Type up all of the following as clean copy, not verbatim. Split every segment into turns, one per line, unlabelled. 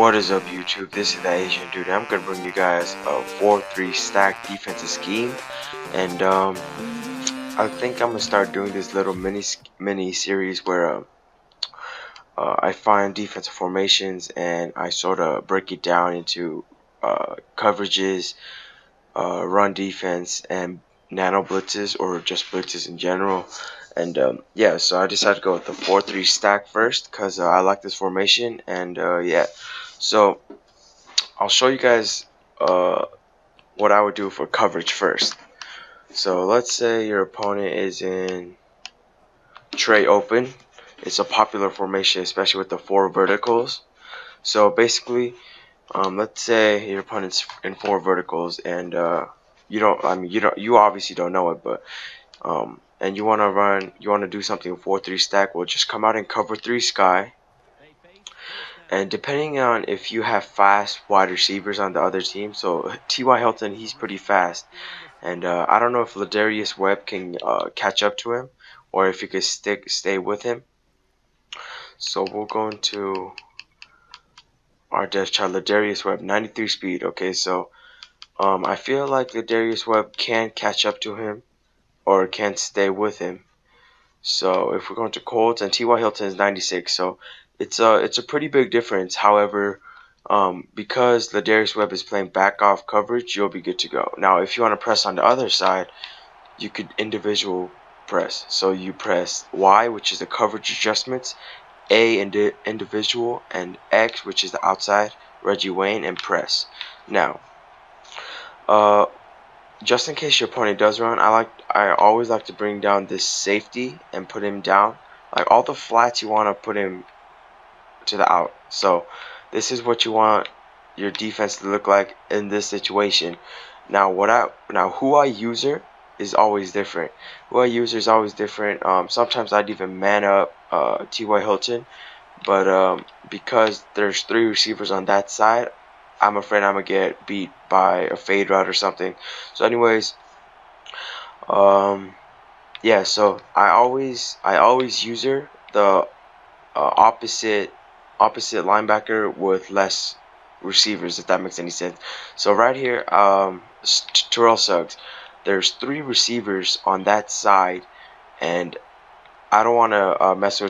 What is up, YouTube? This is the Asian dude. I'm gonna bring you guys a 4-3 stack defensive scheme, and I think I'm gonna start doing this little mini series where I find defensive formations and I sort of break it down into coverages, run defense, and nano blitzes, or just blitzes in general. And yeah, so I decided to go with the 4-3 stack first because I like this formation, and yeah, so I'll show you guys what I would do for coverage first. So let's say your opponent is in tray open. It's a popular formation, especially with the 4 verticals. So basically, let's say your opponent's in 4 verticals, and you obviously don't know it, but and you want to do something 4-3 stack. Well, just come out and cover 3 sky. And depending on if you have fast wide receivers on the other team, so T.Y. Hilton, he's pretty fast, and I don't know if Ladarius Webb can catch up to him, or if he could stay with him. So we'll go into our depth chart. Ladarius Webb, 93 speed. Okay, so I feel like Ladarius Webb can catch up to him, or can stay with him. So if we're going to Colts, and T.Y. Hilton is 96, so it's a pretty big difference. However, because Ladarius Webb is playing back off coverage, you'll be good to go. Now, if you want to press on the other side, you could individual press. So you press Y, which is the coverage adjustments, A individual, and X, which is the outside, Reggie Wayne, and press. Now, just in case your opponent does run, I always like to bring down this safety and put him down. Like all the flats, you want to put him to the out. So this is what you want your defense to look like in this situation. Now who I user is always different. Sometimes I'd even man up T.Y. Hilton, but because there's 3 receivers on that side, I'm afraid I'm gonna get beat by a fade route or something. So anyways, yeah, so I always user the opposite linebacker with less receivers, if that makes any sense. So right here, Terrell Suggs, there's 3 receivers on that side, and I don't want to mess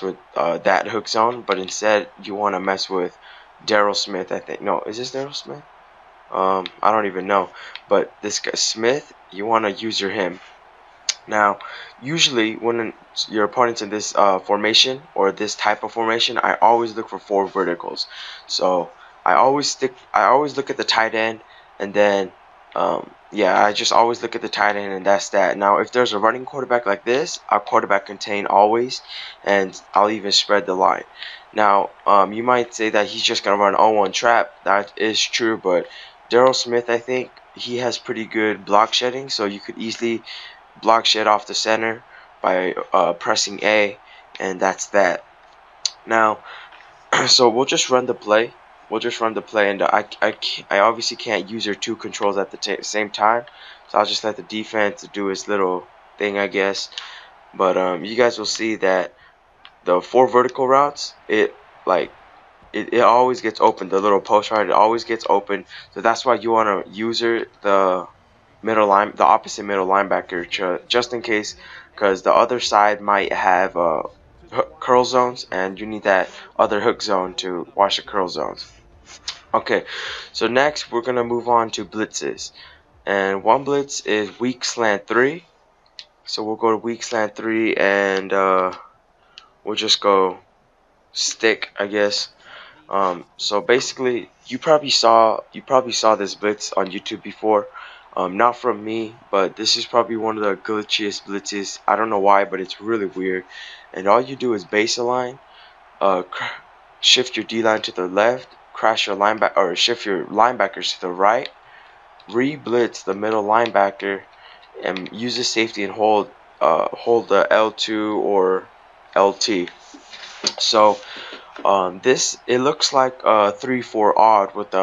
with that hook zone, but instead you want to mess with Daryl Smith. I think, no, is this Daryl Smith? I don't even know, but this guy Smith, you want to user him. Now, usually when your opponent's in this formation, or this type of formation, I always look for 4 verticals. So I always look at the tight end, and then yeah, I just always look at the tight end, and that's that. Now, if there's a running quarterback like this, I'll quarterback contain always, and I'll even spread the line. Now, you might say that he's just gonna run 0-1 trap. That is true, but Daryl Smith, I think he has pretty good block shedding, so you could easily block shed off the center by pressing A, and that's that. Now, so we'll just run the play. And I obviously can't use your 2 controls at the same time, so I'll just let the defense do its little thing, I guess. But you guys will see that the 4 vertical routes, it always gets open. The little post route, it always gets open. So that's why you want to user the opposite middle linebacker, just in case, because the other side might have curl zones, and you need that other hook zone to watch the curl zones. Okay, so next we're gonna move on to blitzes, and one blitz is weak slant 3. So we'll go to weak slant 3, and we'll just go stick, I guess. So basically, you probably saw this blitz on YouTube before. Not from me, but this is probably one of the glitchiest blitzes. I don't know why, but it's really weird. And all you do is base align, shift your D-line to the left, crash your linebacker, or shift your linebackers to the right, re-blitz the middle linebacker, and use the safety and hold the L2 or LT. So it looks like a 3-4 odd with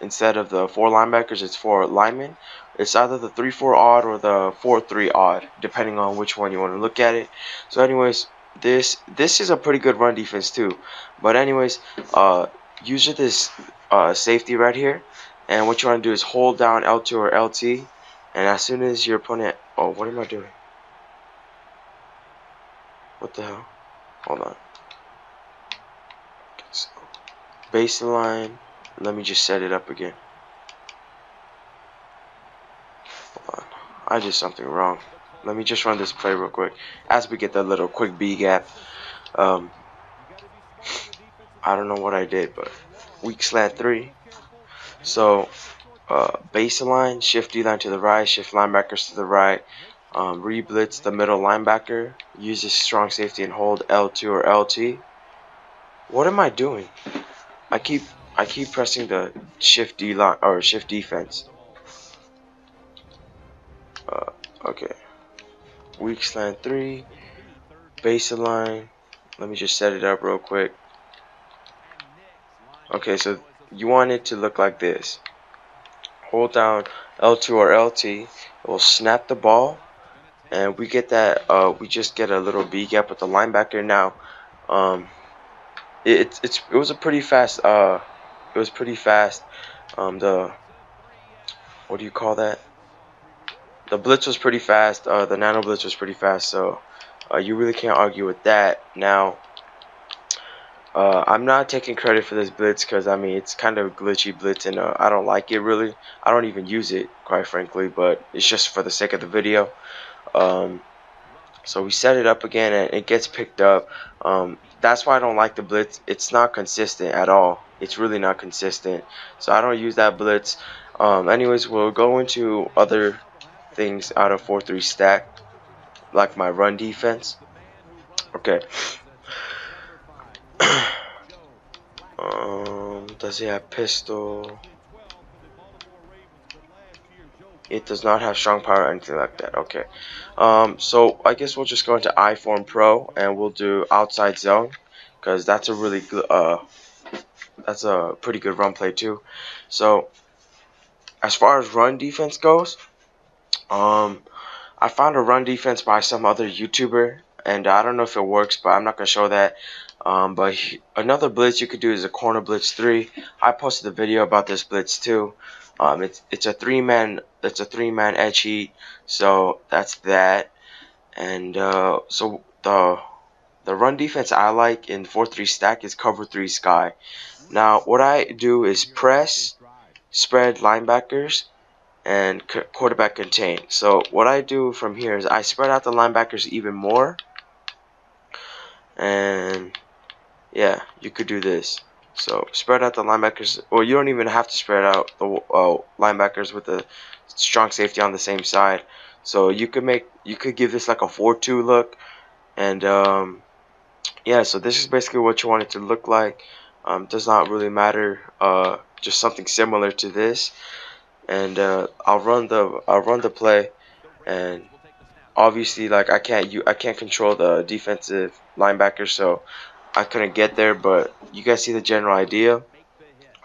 instead of the 4 linebackers, it's 4 linemen. It's either the 3-4 odd or the 4-3 odd, depending on which one you want to look at it. So anyways, this is a pretty good run defense too. But anyways, use this safety right here, and what you want to do is hold down L2 or LT, and as soon as your opponent, oh, what am I doing? What the hell? Hold on. So, baseline. Let me just set it up again. Hold on. I did something wrong. Let me just run this play real quick as we get that little quick B gap. I don't know what I did, but weak slant 3. So baseline, shift D-line to the right, shift linebackers to the right, re-blitz the middle linebacker, use this strong safety and hold L2 or LT. What am I doing? I keep pressing the shift D-line or shift defense. Okay. Weak slant 3, baseline. Let me just set it up real quick. Okay, so you want it to look like this. Hold down L2 or LT. It will snap the ball, and we get that. We just get a little B gap with the linebacker now. It was a pretty fast. It was pretty fast. The what do you call that? The blitz was pretty fast. The nano blitz was pretty fast. So you really can't argue with that. Now I'm not taking credit for this blitz because I mean it's kind of a glitchy blitz, and I don't like it really. I don't even use it, quite frankly, but it's just for the sake of the video. So we set it up again and it gets picked up. That's why I don't like the blitz. It's not consistent at all. It's really not consistent. So I don't use that blitz. Anyways, we'll go into other things out of 4-3 stack, like my run defense. Okay. Does it have pistol? It does not have strong power or anything like that. Okay. So I guess we'll just go into I-Form Pro and we'll do outside zone, because that's a really good that's a pretty good run play too. So as far as run defense goes, I found a run defense by some other YouTuber, and I don't know if it works, but I'm not gonna show that. But another blitz you could do is a corner blitz 3. I posted a video about this blitz too. It's a three-man edge heat, so that's that. And so the run defense I like in 4-3 stack is cover 3 sky. Now what I do is press, spread linebackers, and quarterback contain. So what I do from here is I spread out the linebackers even more, and yeah, you could do this. So spread out the linebackers, or you don't even have to spread out the linebackers with the strong safety on the same side. So you could give this like a 4-2 look, and yeah. So this is basically what you want it to look like. Does not really matter. Just something similar to this, and I'll run the play, and obviously like I can't control the defensive linebacker, so I couldn't get there, but you guys see the general idea.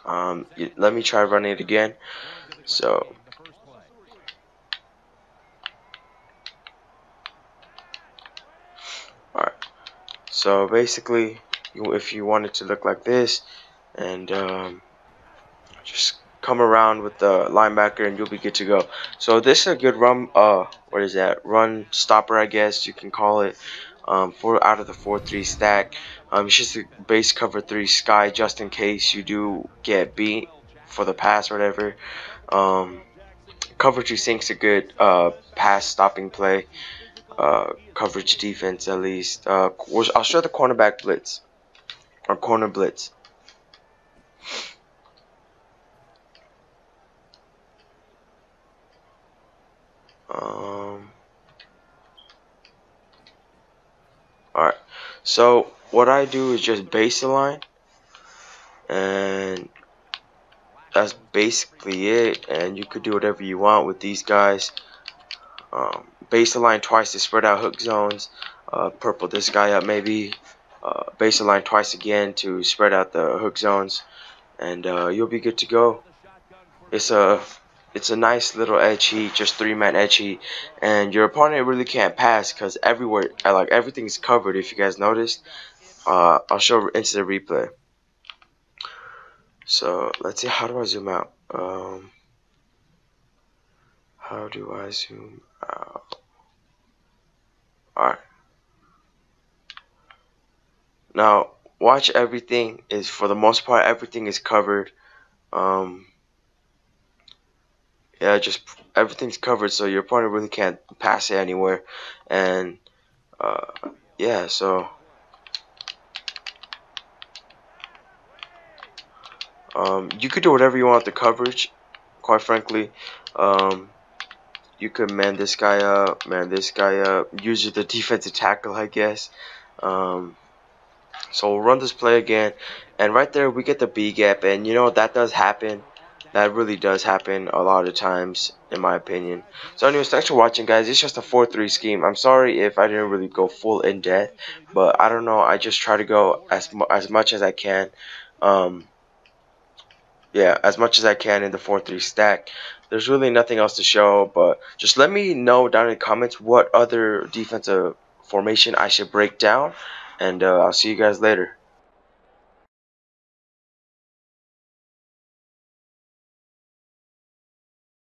Let me try running it again. So alright, so basically if you want it to look like this, and just come around with the linebacker and you'll be good to go. So this is a good run what is that, run stopper, I guess you can call it, for out of the 4-3 stack. It's just a base cover 3 sky just in case you do get beat for the pass or whatever. Cover 2 sink's a good pass stopping play, coverage defense at least. I'll show the cornerback blitz or corner blitz. Alright, so what I do is just baseline, and that's basically it, and you could do whatever you want with these guys. Baseline twice to spread out hook zones, purple this guy up maybe, baseline twice again to spread out the hook zones, and you'll be good to go. It's a nice little edge heat, just 3-man edge heat, and your opponent really can't pass because everywhere, like everything's covered. If you guys noticed, I'll show instant replay. So let's see, how do I zoom out? How do I zoom out? Alright. Now watch, everything is, for the most part, everything is covered. Um yeah, just everything's covered, so your opponent really can't pass it anywhere. And uh yeah, so you could do whatever you want with the coverage, quite frankly. You could man this guy up, use the defensive tackle, I guess. Um, so we'll run this play again, and right there we get the B gap, and you know that does happen. That really does happen a lot of times, in my opinion. So anyways, thanks for watching, guys. It's just a 4-3 scheme. I'm sorry if I didn't really go full in depth, but I don't know. I just try to go as much as I can. Um, yeah, as much as I can in the 4-3 stack. There's really nothing else to show, but just let me know down in the comments what other defensive formation I should break down, and I'll see you guys later.